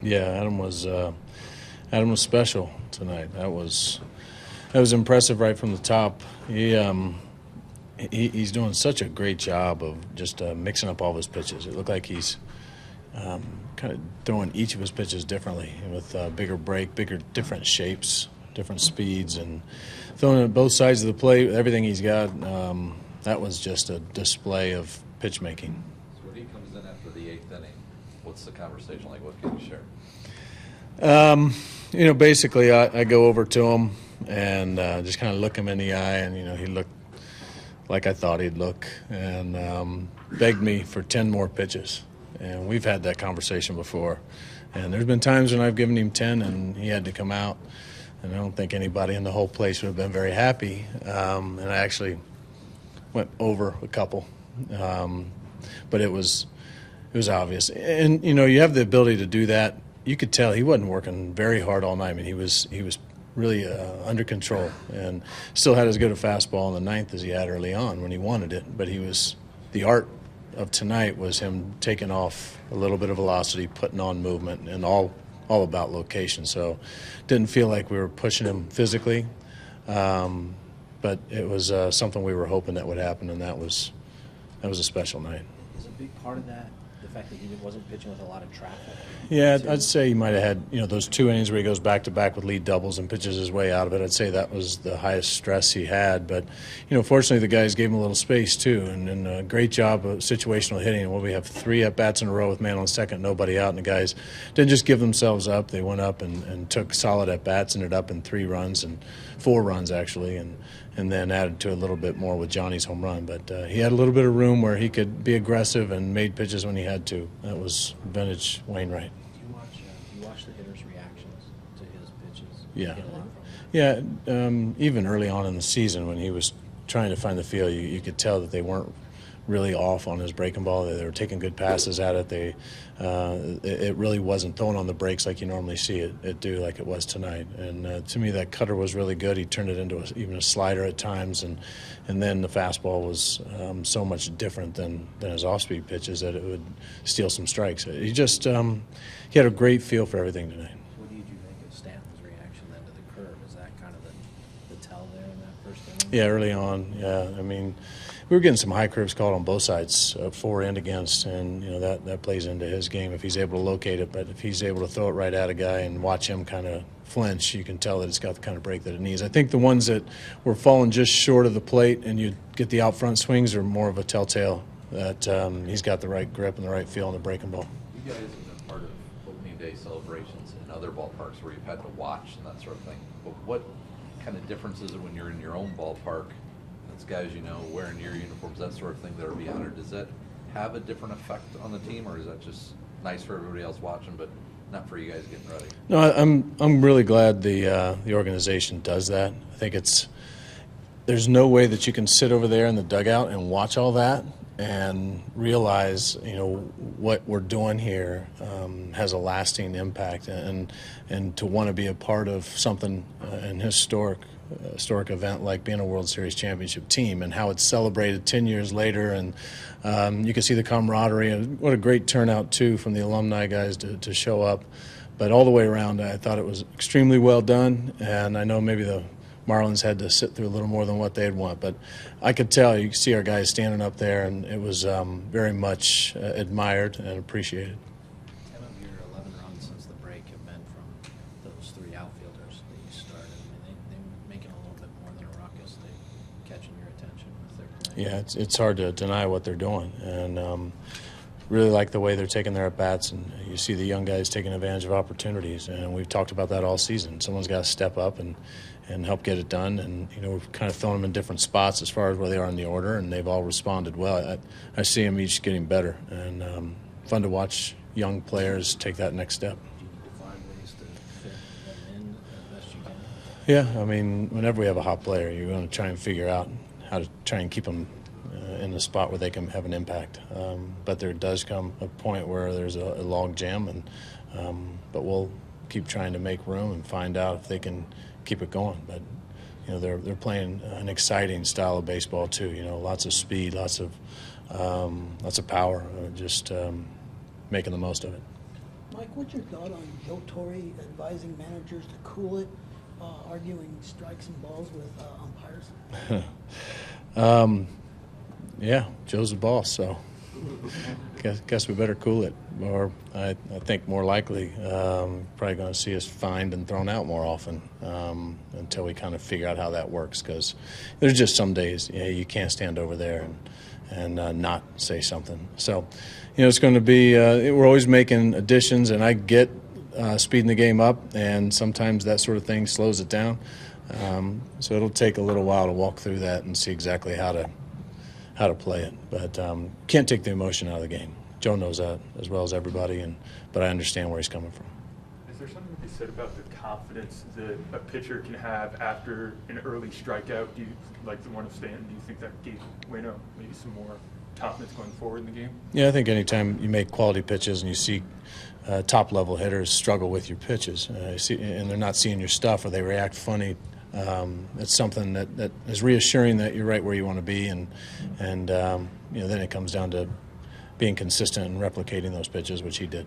Yeah, Adam was special tonight. That was impressive right from the top. He's doing such a great job of just mixing up all of his pitches. It looked like he's kind of throwing each of his pitches differently with bigger break, different shapes, different speeds, and throwing it both sides of the plate. Everything he's got. That was just a display of pitch making. So when he comes in after the eighth inning, what's the conversation like? What can you share? Basically, I go over to him and just kind of look him in the eye, and he looked like I thought he'd look, and begged me for 10 more pitches. And we've had that conversation before. And there's been times when I've given him 10 and he had to come out. And I don't think anybody in the whole place would have been very happy. And I actually went over a couple. But it was obvious. And, you have the ability to do that. You could tell he wasn't working very hard all night. I mean, he was really under control and still had as good a fastball in the ninth as he had early on when he wanted it. But the art of tonight was him taking off a little bit of velocity, putting on movement, and all about location. So didn't feel like we were pushing him physically, but it was something we were hoping that would happen, and that was a special night. Is a big part of that the fact that he wasn't pitching with a lot of traffic? Yeah, I'd say he might have had those 2 innings where he goes back to back with lead doubles and pitches his way out of it. I'd say that was the highest stress he had. But fortunately the guys gave him a little space too, and a great job of situational hitting. Well, we have 3 at bats in a row with man on second, nobody out, and the guys didn't just give themselves up. They went up and took solid at bats, ended up in 3 runs and 4 runs actually, and then added to a little bit more with Johnny's home run. But he had a little bit of room where he could be aggressive and made pitches when he had to. That was vintage Wainwright. Do you watch the hitters' reactions to his pitches? Yeah. You get a lot from Yeah, even early on in the season when he was trying to find the field, you could tell that they weren't really off on his breaking ball. They were taking good passes at it. It really wasn't throwing on the brakes like you normally see it do, like it was tonight. And to me, that cutter was really good. He turned it into even a slider at times, and then the fastball was so much different than his off-speed pitches that it would steal some strikes. He had a great feel for everything tonight. What did you make of Stanton's reaction then to the curve? Is that kind of the tell there in that first inning? Yeah, early on. Yeah, I mean, we were getting some high curves called on both sides, for and against, and that plays into his game if he's able to locate it. But if he's able to throw it right at a guy and watch him kind of flinch, you can tell that it's got the kind of break that it needs. I think the ones that were falling just short of the plate and you get the out front swings are more of a telltale that he's got the right grip and the right feel on the breaking ball. You guys have been part of opening day celebrations in other ballparks where you've had to watch and that sort of thing. But what kind of difference is it when you're in your own ballpark? It's guys wearing your uniforms, that sort of thing, that are being honored. Does that have a different effect on the team, or is that just nice for everybody else watching, but not for you guys getting ready? No, I'm really glad the organization does that. I think there's no way that you can sit over there in the dugout and watch all that and realize what we're doing here has a lasting impact, and to want to be a part of something an historic event like being a World Series championship team and how it's celebrated 10 years later, and you can see the camaraderie, and what a great turnout too from the alumni guys to show up. But all the way around, I thought it was extremely well done, and I know maybe the Marlins had to sit through a little more than what they'd want, but I could tell, you could see our guys standing up there, and it was very much admired and appreciated. 10 of your 11 runs since the break have been from those 3 outfielders that you started. I mean, they're making a little bit more than a ruckus. They're catching your attention with their play. Yeah, it's hard to deny what they're doing, and really like the way they're taking their at-bats, and you see the young guys taking advantage of opportunities, and we've talked about that all season. Someone's got to step up and help get it done, and we've kind of thrown them in different spots as far as where they are in the order, and they've all responded well. I see them each getting better, and fun to watch young players take that next step. Do you need to find ways to fit them in as best you can? Yeah, I mean, whenever we have a hot player, you're going to try and figure out how to try and keep them in the spot where they can have an impact. But there does come a point where there's a log jam, but we'll keep trying to make room and find out if they can keep it going. But they're playing an exciting style of baseball too. Lots of speed, lots of power, just making the most of it. Mike, what's your thought on Joe Torre advising managers to cool it, arguing strikes and balls with umpires? Yeah, Joe's the boss, so guess we better cool it. Or I think more likely probably going to see us fined and thrown out more often until we kind of figure out how that works. Because there's just some days you can't stand over there and not say something. So, it's going to be we're always making additions, and I get speeding the game up, and sometimes that sort of thing slows it down. So it'll take a little while to walk through that and see exactly how to play it. But can't take the emotion out of the game. Joe knows that as well as everybody, but I understand where he's coming from. Is there something to be said about the confidence that a pitcher can have after an early strikeout? Do you like the one of Stanton? Do you think that gave Waino maybe some more confidence going forward in the game? Yeah, I think anytime you make quality pitches and you see top-level hitters struggle with your pitches, and they're not seeing your stuff or they react funny, it's something that is reassuring that you're right where you want to be, and then it comes down to being consistent and replicating those pitches, which he did.